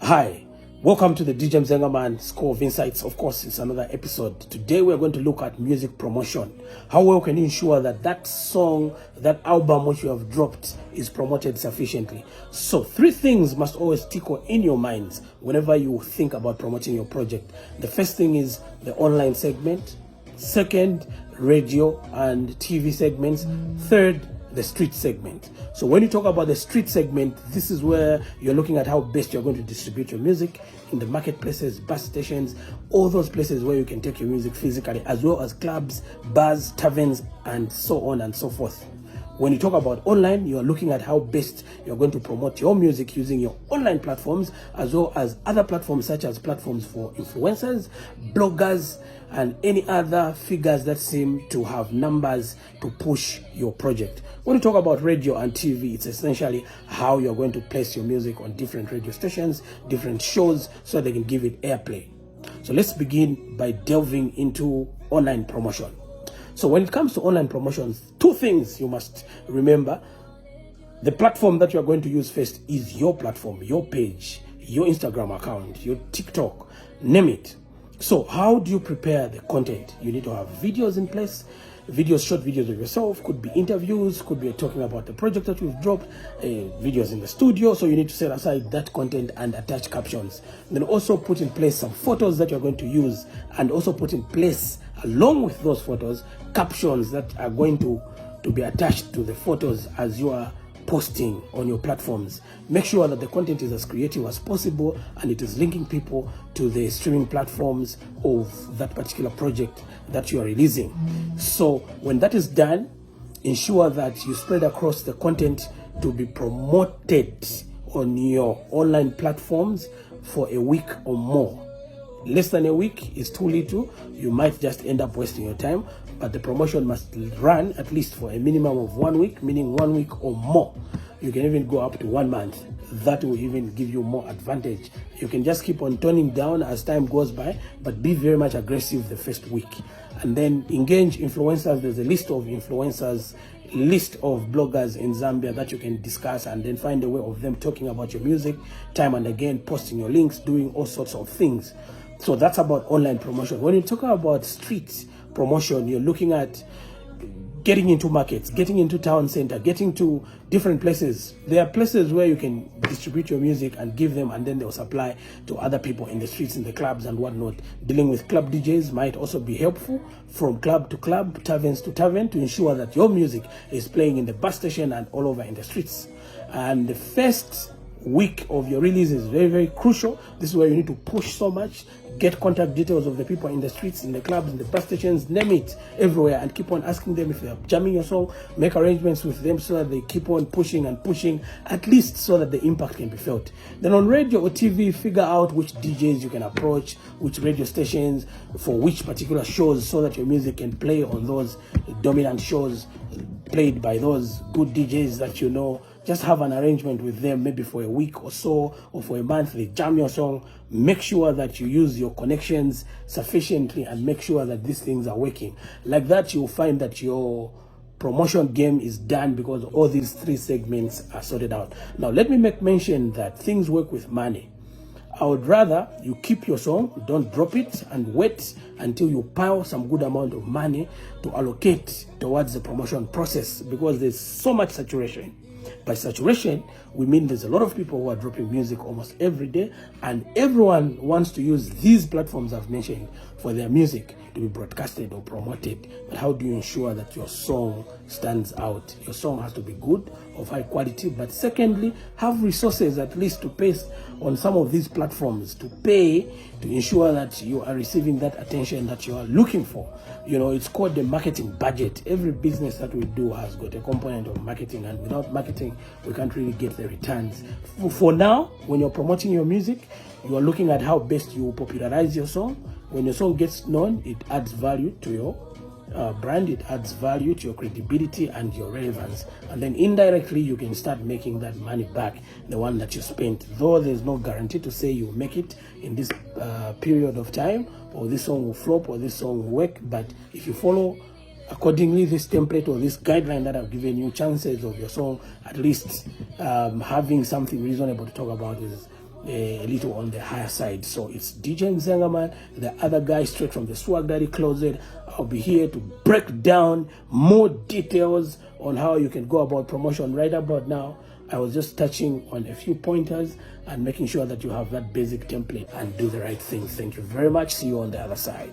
Hi, welcome to the DJ Mzenga Man Score of Insights. Of course, it's another episode. Today we're going to look at music promotion. How well can you ensure that that song, that album which you have dropped is promoted sufficiently? So 3 things must always tickle in your minds whenever you think about promoting your project. The first thing is the online segment. Second, radio and TV segments. Third, the street segment. So when you talk about the street segment, this is where you're looking at how best you're going to distribute your music in the marketplaces, bus stations, all those places where you can take your music physically, as well as clubs, bars, taverns, and so on and so forth. When you talk about online, you are looking at how best you're going to promote your music using your online platforms, as well as other platforms such as platforms for influencers, bloggers, and any other figures that seem to have numbers to push your project. When you talk about radio and TV, it's essentially how you're going to place your music on different radio stations, different shows, so they can give it airplay. So let's begin by delving into online promotion. So when it comes to online promotions, 2 things you must remember. The platform that you're going to use first is your platform, your page, your Instagram account, your TikTok, name it. So how do you prepare the content? You need to have videos in place. Videos, short videos of yourself, could be interviews, could be talking about the project that you've dropped, videos in the studio. So you need to set aside that content and attach captions. And then also put in place some photos that you're going to use, and also put in place, along with those photos, captions that are going to be attached to the photos as you are posting on your platforms. Make sure that the content is as creative as possible and it is linking people to the streaming platforms of that particular project that you are releasing. So when that is done, ensure that you spread across the content to be promoted on your online platforms for a week or more. Less than a week is too little. You might just end up wasting your time, but the promotion must run at least for a minimum of 1 week, meaning 1 week or more. You can even go up to 1 month. That will even give you more advantage. You can just keep on toning down as time goes by, but be very much aggressive the first week. And then engage influencers. There's a list of influencers, list of bloggers in Zambia that you can discuss, and then find a way of them talking about your music time and again, posting your links, doing all sorts of things. So that's about online promotion. When you talk about street promotion, you're looking at getting into markets, getting into town center, getting to different places. There are places where you can distribute your music and give them, and then they'll supply to other people in the streets, in the clubs and whatnot. Dealing with club DJs might also be helpful, from club to club, taverns to tavern, to ensure that your music is playing in the bus station and all over in the streets. And the first week of your release is very, very crucial. This is where you need to push so much. Get contact details of the people in the streets, in the clubs, in the bus stations, name it, everywhere, and keep on asking them if they are jamming your song. Make arrangements with them so that they keep on pushing and pushing, at least so that the impact can be felt. Then on radio or TV, figure out which DJs you can approach, which radio stations for which particular shows, so that your music can play on those dominant shows played by those good DJs that you know. Just have an arrangement with them, maybe for a week or so, or for a month. They jam your song. Make sure that you use your connections sufficiently and make sure that these things are working. Like that, you'll find that your promotion game is done because all these 3 segments are sorted out. Now, let me make mention that things work with money. I would rather you keep your song, don't drop it, and wait until you pile some good amount of money to allocate towards the promotion process, because there's so much saturation. By saturation, we mean there's a lot of people who are dropping music almost every day, and everyone wants to use these platforms I've mentioned for their music to be broadcasted or promoted. But how do you ensure that your song stands out? Your song has to be good, of high quality, but secondly, have resources at least to pay on some of these platforms, to pay to ensure that you are receiving that attention that you are looking for. You know, it's called the marketing budget. Every business that we do has got a component of marketing, and without marketing, we can't really get the returns. For now, when you're promoting your music, you are looking at how best you popularize your song. When your song gets known, it adds value to your brand, it adds value to your credibility and your relevance, and then indirectly you can start making that money back, the one that you spent. Though there's no guarantee to say you'll make it in this period of time, or this song will flop, or this song will work, but if you follow accordingly this template or this guideline that I've given you, chances of your song at least having something reasonable to talk about is a little on the higher side. So it's DJ Mzenga, man, the other guy straight from the Swag Daddy Closet. I'll be here to break down more details on how you can go about promotion. Right about now, I was just touching on a few pointers and making sure that you have that basic template and do the right things. Thank you very much. See you on the other side.